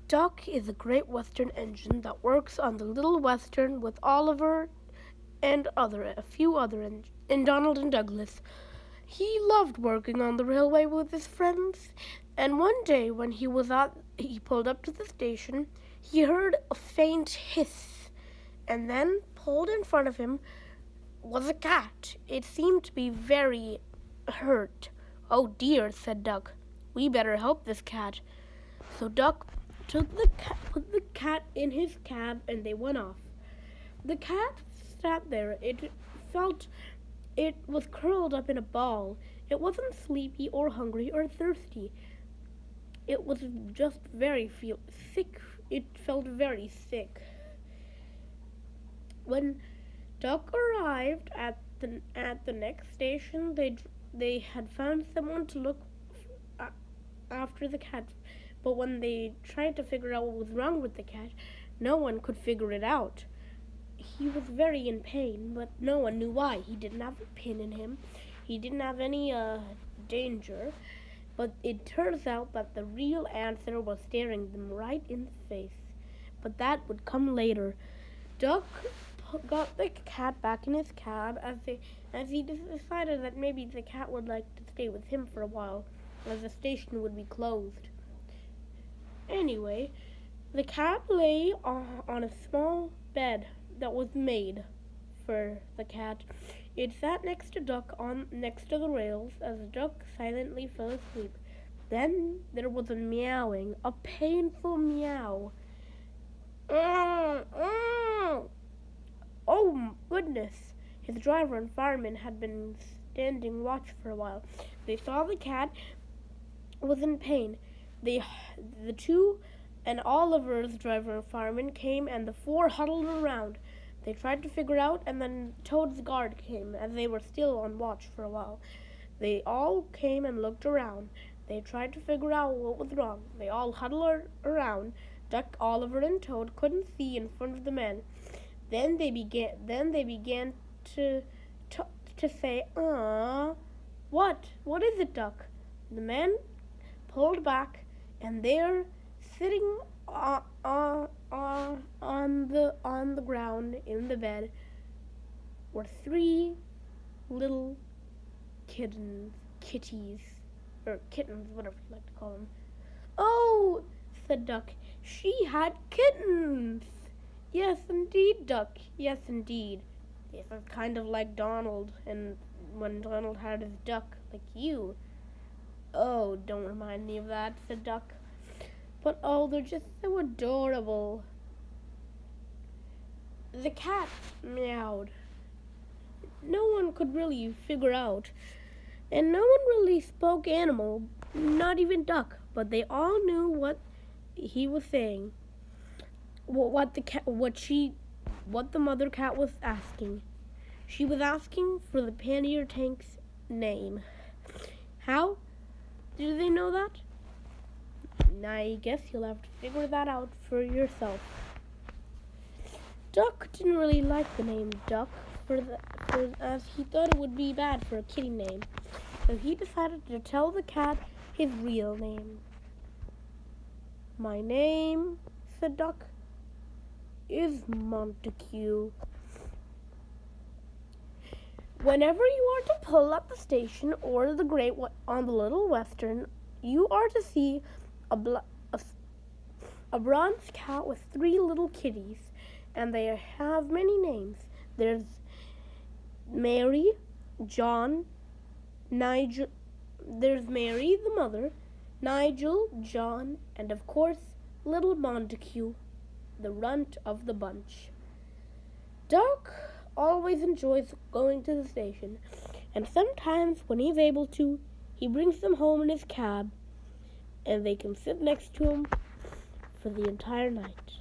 Duck is a Great Western engine that works on the Little Western with Oliver and a few other and Donald and Douglas. He loved working on the railway with his friends, and one day when he pulled up to the station, he heard a faint hiss, and then pulled in front of him was a cat. It seemed to be very hurt. "Oh dear," said Duck. "We better help this cat." So Duck put the cat in his cab, and they went off. The cat sat there. It was curled up in a ball. It wasn't sleepy or hungry or thirsty. It was just sick. It felt very sick. When Duck arrived at the next station, they had found someone to look after the cat. But when they tried to figure out what was wrong with the cat, no one could figure it out. He was very in pain, but no one knew why. He didn't have a pin in him. He didn't have any danger. But it turns out that the real answer was staring them right in the face. But that would come later. Duck got the cat back in his cab as he decided that maybe the cat would like to stay with him for a while, as the station would be closed. Anyway, the cat lay on a small bed that was made for the cat. It sat next to Duck next to the rails as Duck silently fell asleep. Then there was a meowing, a painful meow. Oh goodness! His driver and fireman had been standing watch for a while. They saw the cat was in pain. The two and Oliver's driver and fireman came, and the four huddled around. They tried to figure out, and then Toad's guard came, as they were still on watch for a while. They all came and looked around. They tried to figure out what was wrong. They all huddled around. Duck, Oliver, and Toad couldn't see in front of the men. Then they began to say, What is it, Duck?" The men pulled back, and there, sitting on the ground in the bed, were three little kitties, or kittens, whatever you like to call them. "Oh," said Duck, "she had kittens." "Yes, indeed, Duck. Yes, indeed. This is kind of like Donald, and when Donald had his duck, like you." "Oh, don't remind me of that," said Duck. "But oh, they're just so adorable." The cat meowed. No one could really figure out, and no one really spoke animal, not even Duck, but they all knew what he was saying. What the mother cat was asking. She was asking for the pannier tank's name. How do they know that? I guess you'll have to figure that out for yourself. Duck didn't really like the name Duck, as he thought it would be bad for a kitty name. So he decided to tell the cat his real name. "My name," said Duck, "is Montague. Whenever you are to pull at the station or on the Little Western, you are to see a bronze cat with three little kitties, and they have many names. There's Mary, John, Nigel. There's Mary, the mother, Nigel, John, and of course, little Montague, the runt of the bunch." Duck always enjoys going to the station, and sometimes when he's able to, he brings them home in his cab, and they can sit next to him for the entire night.